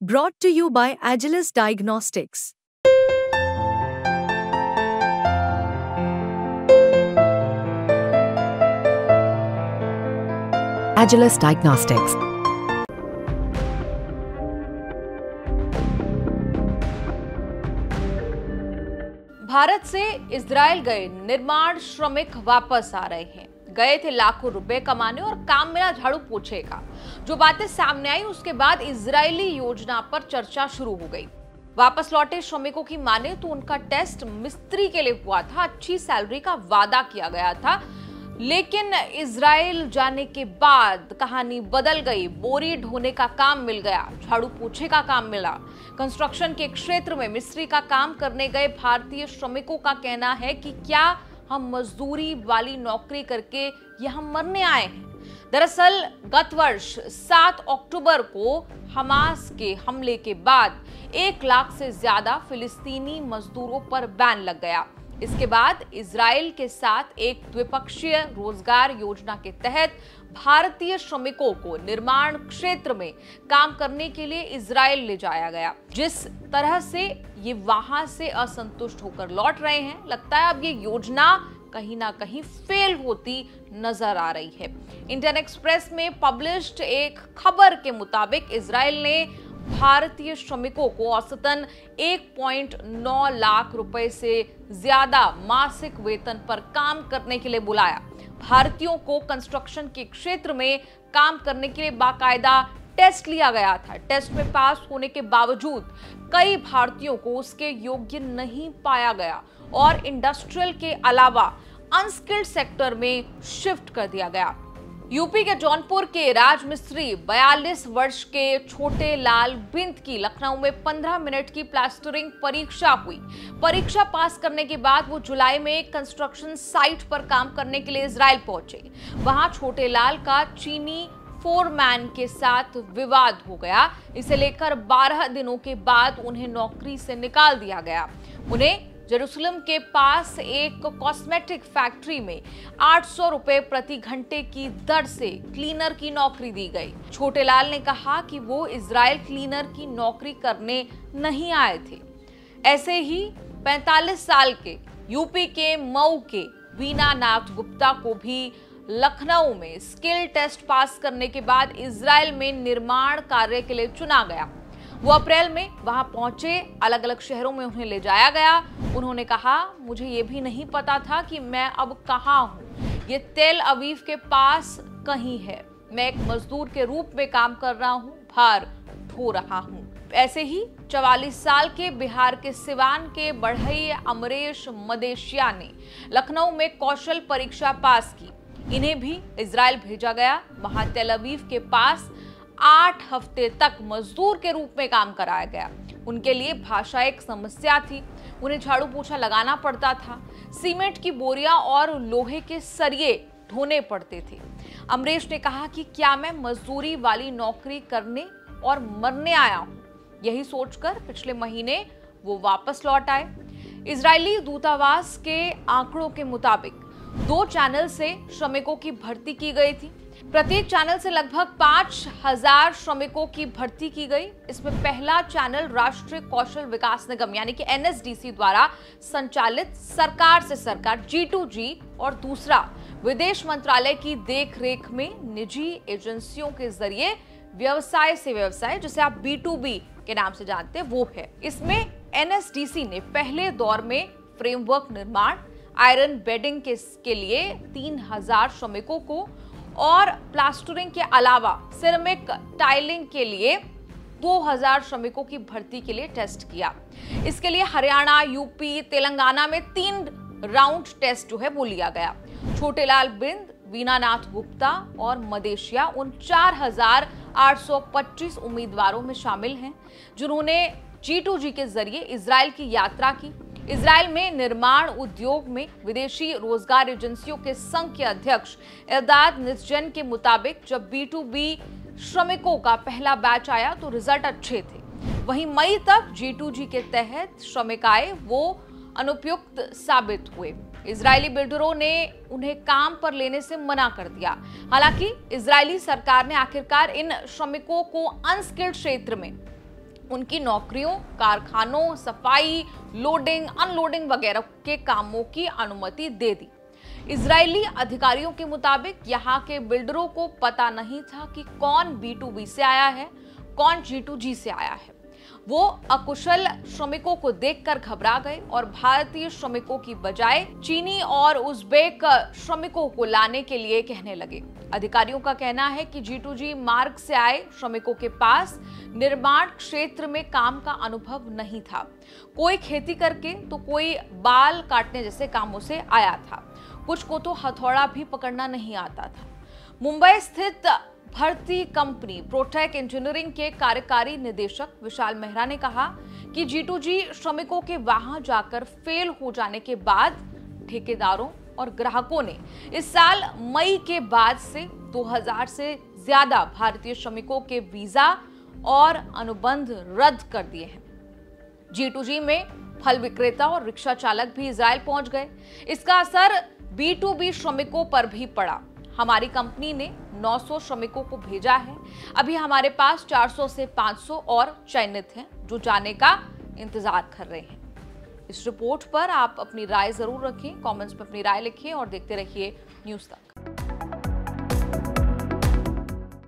Brought to you by Agilus Diagnostics. Agilus Diagnostics. Bharat से Israel गए निर्माण श्रमिक वापस आ रहे हैं। गए थे लाखों रुपए कमाने और काम मिला झाड़ू पोछे का। जो बातें सामने आई उसके बाद इजरायली योजना पर चर्चा शुरू हो गई। वापस लौटे श्रमिकों की माने तो उनका टेस्ट मिस्त्री के लिए हुआ था, अच्छी सैलरी का वादा किया गया था, लेकिन इजराइल जाने के बाद कहानी बदल गई। बोरी ढोने का काम मिल गया, झाड़ू पोछे का काम मिला। कंस्ट्रक्शन के क्षेत्र में मिस्त्री का काम करने गए भारतीय श्रमिकों का कहना है कि क्या हम मजदूरी वाली नौकरी करके यहां मरने आए हैं। दरअसल गत वर्ष 7 अक्टूबर को हमास के हमले के बाद 1 लाख से ज्यादा फिलिस्तीनी मजदूरों पर बैन लग गया। इसके बाद इजराइल के साथ एक द्विपक्षीय रोजगार योजना के तहत भारतीय श्रमिकों को निर्माण क्षेत्र में काम करने के लिए इजराइल ले जाया गया। जिस तरह से ये वहां से असंतुष्ट होकर लौट रहे हैं, लगता है अब ये योजना कहीं ना कहीं फेल होती नजर आ रही है। इंडियन एक्सप्रेस में पब्लिश्ड एक खबर के मुताबिक इजराइल ने भारतीय श्रमिकों को औसतन 1.9 लाख रुपए से ज्यादा मासिक वेतन पर काम करने के लिए बुलाया। भारतीयों को कंस्ट्रक्शन के क्षेत्र में काम करने के लिए बाकायदा टेस्ट लिया गया था। टेस्ट में पास होने के बावजूद कई भारतीयों को उसके योग्य नहीं पाया गया और इंडस्ट्रियल के अलावा अनस्किल्ड सेक्टर में शिफ्ट कर दिया गया। यूपी के जौनपुर के राजमिस्त्री 42 वर्ष के छोटे लाल बिंद की लखनऊ में 15 मिनट की प्लास्टरिंग परीक्षा हुई। परीक्षा पास करने के बाद वो जुलाई में कंस्ट्रक्शन साइट पर काम करने के लिए इजराइल पहुंचे। वहां छोटे लाल का चीनी फोरमैन के साथ विवाद हो गया। इसे लेकर 12 दिनों के बाद उन्हें नौकरी से निकाल दिया गया। उन्हें जेरूसलम के पास एक कॉस्मेटिक फैक्ट्री में 800 रुपए प्रति घंटे की दर से क्लीनर की नौकरी दी गई। छोटे लाल ने कहा कि वो इजराइल क्लीनर की नौकरी करने नहीं आए थे। ऐसे ही 45 साल के यूपी के मऊ के वीनानाथ गुप्ता को भी लखनऊ में स्किल टेस्ट पास करने के बाद इजराइल में निर्माण कार्य के लिए चुना गया। वो अप्रैल में वहां पहुंचे, अलग अलग शहरों में उन्हें ले जाया गया। उन्होंने कहा, मुझे ये भी नहीं पता था कि मैं अब कहाँ हूँ, ये तेल अवीव के पास कहीं है। मैं एक मजदूर के रूप में काम कर रहा हूँ, भार ढो रहा हूँ। ऐसे ही 44 साल के बिहार के सिवान के बढ़ई अमरेश मदेशिया ने लखनऊ में कौशल परीक्षा पास की। इन्हें भी इजराइल भेजा गया। वहां तेल अवीव के पास 8 हफ्ते तक मजदूर के रूप में काम कराया गया। उनके लिए भाषा एक समस्या थी, उन्हें झाड़ू पोछा लगाना पड़ता था, सीमेंट की बोरियां और लोहे के सरिये ढोने पड़ते थे। अमरेश ने कहा कि क्या मैं मजदूरी वाली नौकरी करने और मरने आया हूं? यही सोचकर पिछले महीने वो वापस लौट आए। इजरायली दूतावास के आंकड़ों के मुताबिक 2 चैनल से श्रमिकों की भर्ती की गई थी। प्रत्येक चैनल से लगभग 5000 श्रमिकों की भर्ती की गई। इसमें पहला चैनल राष्ट्रीय कौशल विकास निगम यानी कि NSDC द्वारा संचालित सरकार से सरकार G2G और दूसरा विदेश मंत्रालय की देखरेख में निजी एजेंसियों के जरिए व्यवसाय से व्यवसाय, जिसे आप B2B के नाम से जानते हैं, वो है। इसमें NSDC ने पहले दौर में फ्रेमवर्क निर्माण, आयरन बेडिंग के लिए 3000 श्रमिकों को और प्लास्टरिंग के अलावा सिरेमिक टाइलिंग के लिए 2000 श्रमिकों की भर्ती के लिए टेस्ट किया। इसके लिए हरियाणा, यूपी, तेलंगाना में 3 राउंड टेस्ट जो है वो लिया गया। छोटे लाल बिंद, वीनानाथ गुप्ता और मदेशिया उन 4825 उम्मीदवारों में शामिल हैं जिन्होंने G2G के जरिए इजराइल की यात्रा की। इजराइल में निर्माण उद्योग में विदेशी रोजगार एजेंसियों के संघ के अध्यक्ष एल्दाद निस्जन के मुताबिक जब B2B श्रमिकों का पहला बैच आया तो रिजल्ट अच्छे थे। वहीं मई तक G2G के तहत श्रमिक आए, वो अनुपयुक्त साबित हुए। इजरायली बिल्डरों ने उन्हें काम पर लेने से मना कर दिया। हालांकि इजरायली सरकार ने आखिरकार इन श्रमिकों को अनस्किल्ड क्षेत्र में उनकी नौकरियों, कारखानों, सफाई, लोडिंग, अनलोडिंग वगैरह के कामों की अनुमति दे दी। इजरायली अधिकारियों के मुताबिक यहाँ के बिल्डरों को पता नहीं था कि कौन B2B से आया है, कौन G2G से आया है। वो अकुशल श्रमिकों को देखकर घबरा गए और भारतीय श्रमिकों की बजाय चीनी और उज़्बेक श्रमिकों को लाने के लिए कहने लगे। अधिकारियों का कहना है कि G2G मार्ग से आए श्रमिकों के पास निर्माण क्षेत्र में काम का अनुभव नहीं था। कोई खेती करके तो कोई बाल काटने जैसे कामों से आया था। कुछ को तो हथौड़ा भी पकड़ना नहीं आता था। मुंबई स्थित भर्ती कंपनी प्रोटेक इंजीनियरिंग के कार्यकारी निदेशक विशाल मेहरा ने कहा कि G2G श्रमिकों के वहां जाकर फेल हो जाने के बाद ठेकेदारों और ग्राहकों ने इस साल मई के बाद से 2000 से ज्यादा भारतीय श्रमिकों के वीजा और अनुबंध रद्द कर दिए हैं। G2G में फल विक्रेता और रिक्शा चालक भी इजराइल पहुंच गए। इसका असर B2B श्रमिकों पर भी पड़ा। हमारी कंपनी ने 900 श्रमिकों को भेजा है। अभी हमारे पास 400 से 500 और चयनित हैं जो जाने का इंतजार कर रहे हैं। इस रिपोर्ट पर आप अपनी राय जरूर रखें, कमेंट्स में अपनी राय लिखिए और देखते रहिए न्यूज़ तक।